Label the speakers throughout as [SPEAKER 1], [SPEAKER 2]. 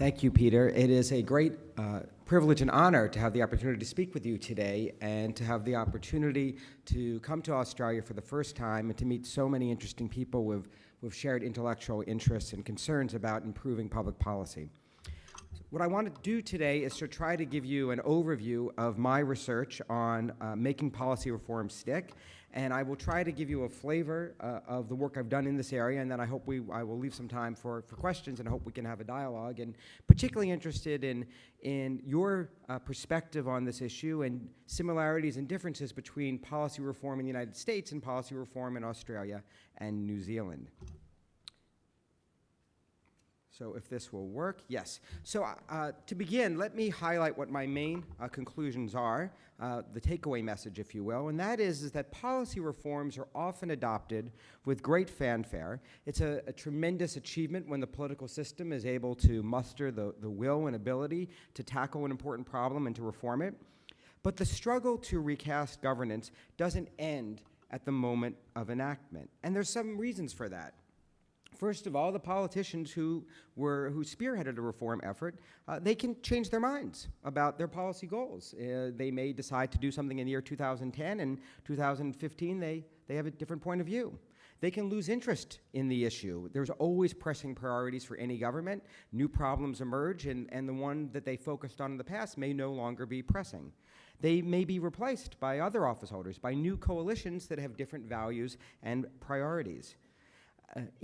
[SPEAKER 1] Thank you, Peter. It is a great privilege and honor to have the opportunity to speak with you today and to have the opportunity to come to Australia for the first time and to meet so many interesting people with shared intellectual interests and concerns about improving public policy. What I want to do today is to try to give you an overview of my research on making policy reform stick, and I will try to give you a flavor of the work I've done in this area, and then I will leave some time for questions, and I hope we can have a dialogue, and particularly interested in your perspective on this issue and similarities and differences between policy reform in the United States and policy reform in Australia and New Zealand. So if this will work, yes. So to begin, let me highlight what my main conclusions are, the takeaway message, if you will, and that is that policy reforms are often adopted with great fanfare. It's a tremendous achievement when the political system is able to muster the will and ability to tackle an important problem and to reform it. But the struggle to recast governance doesn't end at the moment of enactment, and there's some reasons for that. First of all, the politicians who spearheaded a reform effort, they can change their minds about their policy goals. They may decide to do something in the year 2010, and 2015 they have a different point of view. They can lose interest in the issue. There's always pressing priorities for any government. New problems emerge, and the one that they focused on in the past may no longer be pressing. They may be replaced by other office holders, by new coalitions that have different values and priorities.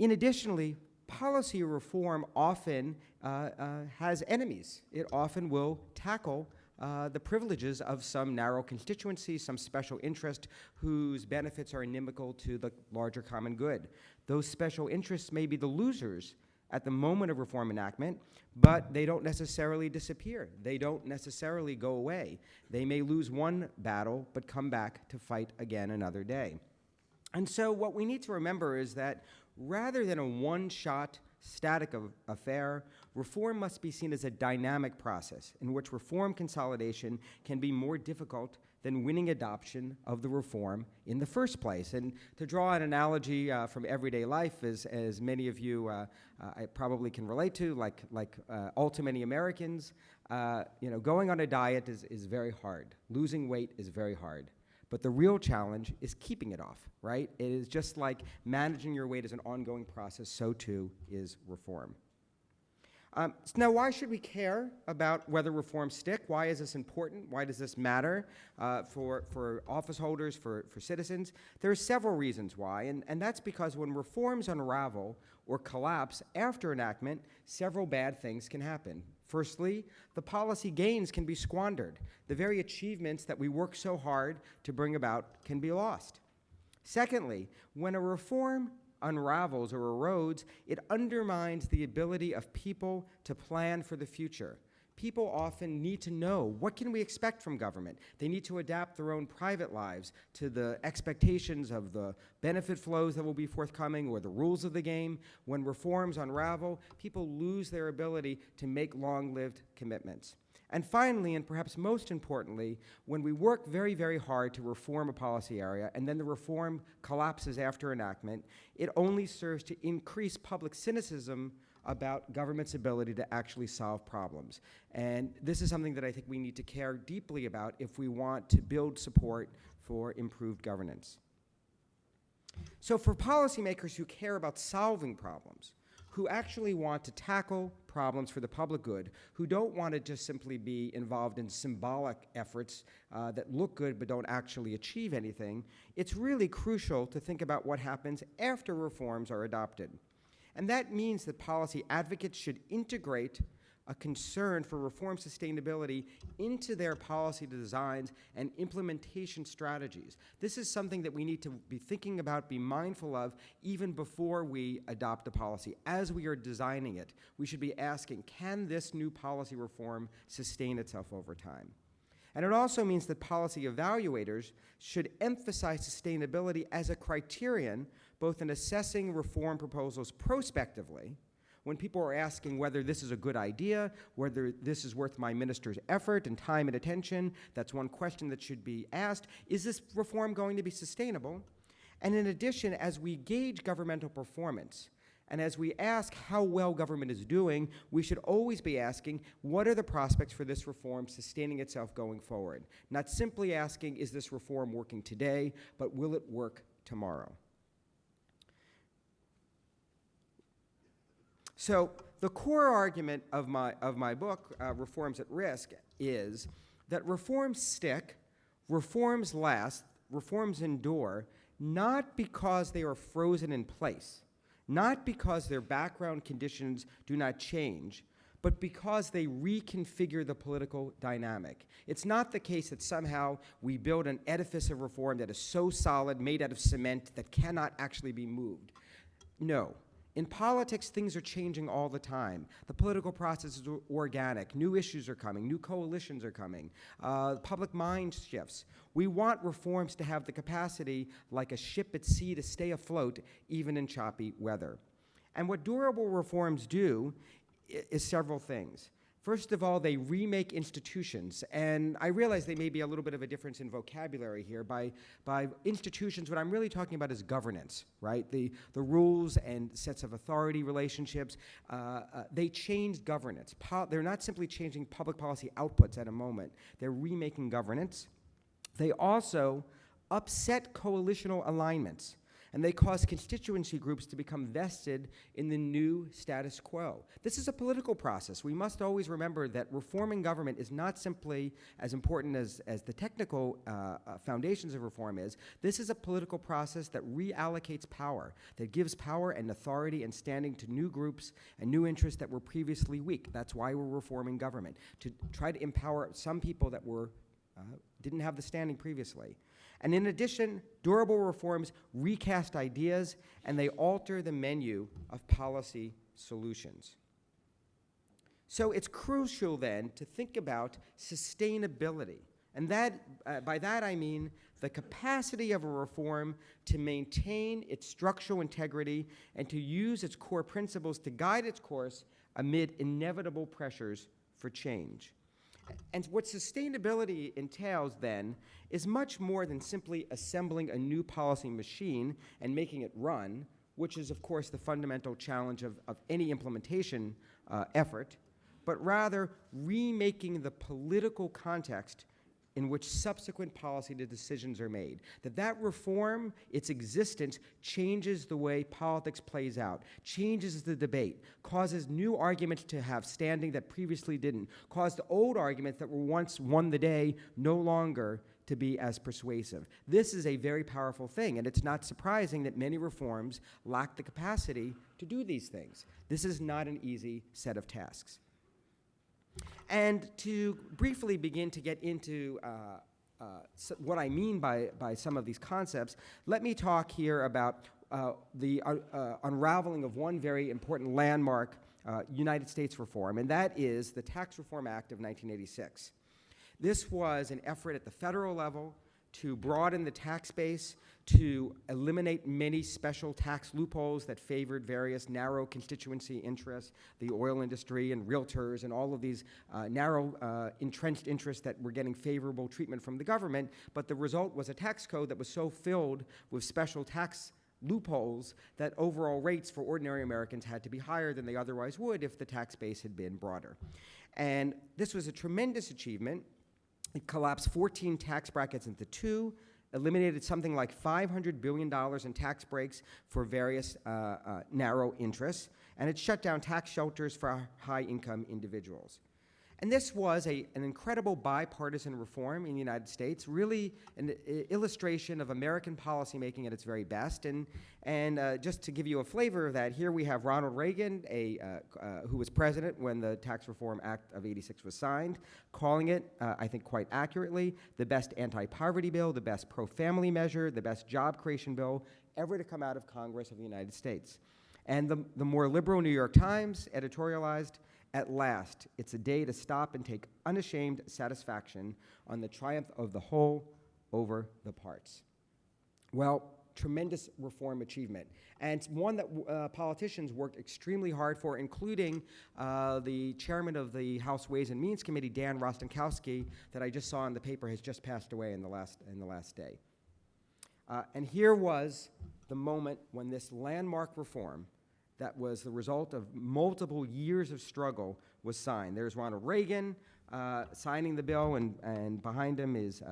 [SPEAKER 1] Additionally, policy reform often has enemies. It often will tackle the privileges of some narrow constituency, some special interest whose benefits are inimical to the larger common good. Those special interests may be the losers at the moment of reform enactment, but they don't necessarily disappear. They don't necessarily go away. They may lose one battle, but come back to fight again another day. And so what we need to remember is that rather than a one-shot static affair, reform must be seen as a dynamic process in which reform consolidation can be more difficult than winning adoption of the reform in the first place. And to draw an analogy from everyday life, as many of you I probably can relate to, like all too many Americans, going on a diet is very hard. Losing weight is very hard. But the real challenge is keeping it off, right? It is just like managing your weight is an ongoing process, so too is reform. Now, why should we care about whether reforms stick? Why is this important? Why does this matter for office holders, for citizens? There are several reasons why, and that's because when reforms unravel or collapse after enactment, several bad things can happen. Firstly, the policy gains can be squandered. The very achievements that we work so hard to bring about can be lost. Secondly, when a reform unravels or erodes, it undermines the ability of people to plan for the future. People often need to know, what can we expect from government? They need to adapt their own private lives to the expectations of the benefit flows that will be forthcoming or the rules of the game. When reforms unravel, people lose their ability to make long-lived commitments. And finally, and perhaps most importantly, when we work very, very hard to reform a policy area and then the reform collapses after enactment, it only serves to increase public cynicism about government's ability to actually solve problems. And this is something that I think we need to care deeply about if we want to build support for improved governance. So for policymakers who care about solving problems, who actually want to tackle problems for the public good, who don't want to just simply be involved in symbolic efforts that look good but don't actually achieve anything, it's really crucial to think about what happens after reforms are adopted. And that means that policy advocates should integrate a concern for reform sustainability into their policy designs and implementation strategies. This is something that we need to be thinking about, be mindful of, even before we adopt a policy. As we are designing it, we should be asking, can this new policy reform sustain itself over time? And it also means that policy evaluators should emphasize sustainability as a criterion, both in assessing reform proposals prospectively, when people are asking whether this is a good idea, whether this is worth my minister's effort and time and attention. That's one question that should be asked. Is this reform going to be sustainable? And in addition, as we gauge governmental performance, And as we ask how well government is doing, we should always be asking, what are the prospects for this reform sustaining itself going forward? Not simply asking, is this reform working today, but will it work tomorrow? So the core argument of my book, Reforms at Risk, is that reforms stick, reforms last, reforms endure, not because they are frozen in place, not because their background conditions do not change, but because they reconfigure the political dynamic. It's not the case that somehow we build an edifice of reform that is so solid, made out of cement, that cannot actually be moved. No. In politics, things are changing all the time. The political process is organic. New issues are coming. New coalitions are coming. Public mind shifts. We want reforms to have the capacity, like a ship at sea, to stay afloat even in choppy weather. And what durable reforms do is several things. First of all, they remake institutions. And I realize there may be a little bit of a difference in vocabulary here. By institutions, what I'm really talking about is governance, right? The rules and sets of authority relationships. They changed governance. They're not simply changing public policy outputs at a moment. They're remaking governance. They also upset coalitional alignments. And they cause constituency groups to become vested in the new status quo. This is a political process. We must always remember that reforming government is not simply as important as the technical foundations of reform is. This is a political process that reallocates power, that gives power and authority and standing to new groups and new interests that were previously weak. That's why we're reforming government, to try to empower some people that didn't have the standing previously. And in addition, durable reforms recast ideas, and they alter the menu of policy solutions. So it's crucial then to think about sustainability. And by that I mean the capacity of a reform to maintain its structural integrity and to use its core principles to guide its course amid inevitable pressures for change. And what sustainability entails, then, is much more than simply assembling a new policy machine and making it run, which is, of course, the fundamental challenge of any implementation effort, but rather remaking the political context in which subsequent policy decisions are made. That reform, its existence, changes the way politics plays out, changes the debate, causes new arguments to have standing that previously didn't, caused old arguments that were once won the day no longer to be as persuasive. This is a very powerful thing, and it's not surprising that many reforms lack the capacity to do these things. This is not an easy set of tasks. And to briefly begin to get into what I mean by some of these concepts, let me talk here about the unraveling of one very important landmark United States reform, and that is the Tax Reform Act of 1986. This was an effort at the federal level to broaden the tax base, to eliminate many special tax loopholes that favored various narrow constituency interests, the oil industry and realtors and all of these narrow entrenched interests that were getting favorable treatment from the government. But the result was a tax code that was so filled with special tax loopholes that overall rates for ordinary Americans had to be higher than they otherwise would if the tax base had been broader. And this was a tremendous achievement. It collapsed 14 tax brackets into 2, eliminated something like $500 billion in tax breaks for various narrow interests, and it shut down tax shelters for high-income individuals. And this was an incredible bipartisan reform in the United States, really an illustration of American policymaking at its very best. And just to give you a flavor of that, here we have Ronald Reagan, who was president when the Tax Reform Act of '86 was signed, calling it, I think quite accurately, the best anti-poverty bill, the best pro-family measure, the best job creation bill ever to come out of Congress of the United States. And the more liberal New York Times editorialized, "At last, it's a day to stop and take unashamed satisfaction on the triumph of the whole over the parts." Well, tremendous reform achievement, and it's one that politicians worked extremely hard for, including the chairman of the House Ways and Means Committee, Dan Rostenkowski, that I just saw in the paper has just passed away in the last day. And here was the moment when this landmark reform that was the result of multiple years of struggle was signed. There's Ronald Reagan signing the bill, and behind him is,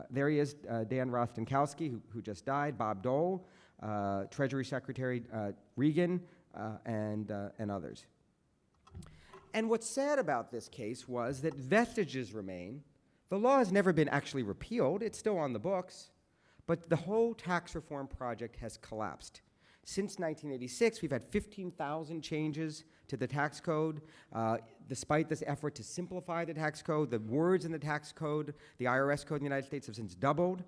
[SPEAKER 1] there he is, Dan Rostenkowski, who just died, Bob Dole, Treasury Secretary Regan, and others. And what's sad about this case was that vestiges remain. The law has never been actually repealed. It's still on the books. But the whole tax reform project has collapsed. Since 1986, we've had 15,000 changes to the tax code. Despite this effort to simplify the tax code, the words in the tax code, the IRS code in the United States, have since doubled.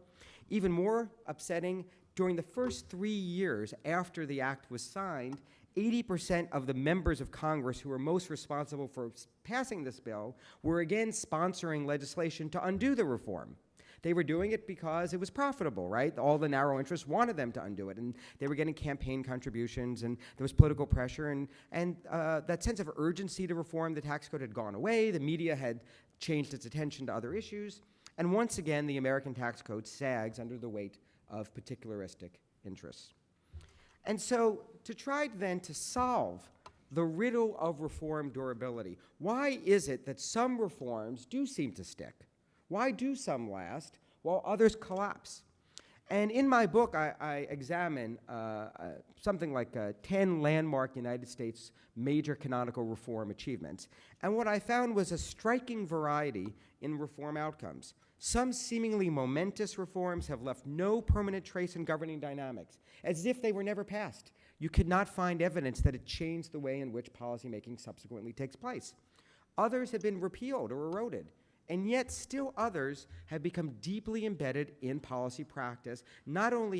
[SPEAKER 1] Even more upsetting, during the first 3 years after the act was signed, 80% of the members of Congress who were most responsible for passing this bill were again sponsoring legislation to undo the reform. They were doing it because it was profitable, right? All the narrow interests wanted them to undo it, and they were getting campaign contributions, and there was political pressure, and that sense of urgency to reform the tax code had gone away. The media had changed its attention to other issues, and once again, the American tax code sags under the weight of particularistic interests. And so, to try then to solve the riddle of reform durability, why is it that some reforms do seem to stick? Why do some last while others collapse? And in my book, I examine something like 10 landmark United States major canonical reform achievements. And what I found was a striking variety in reform outcomes. Some seemingly momentous reforms have left no permanent trace in governing dynamics, as if they were never passed. You could not find evidence that it changed the way in which policymaking subsequently takes place. Others have been repealed or eroded, and yet still others have become deeply embedded in policy practice, not only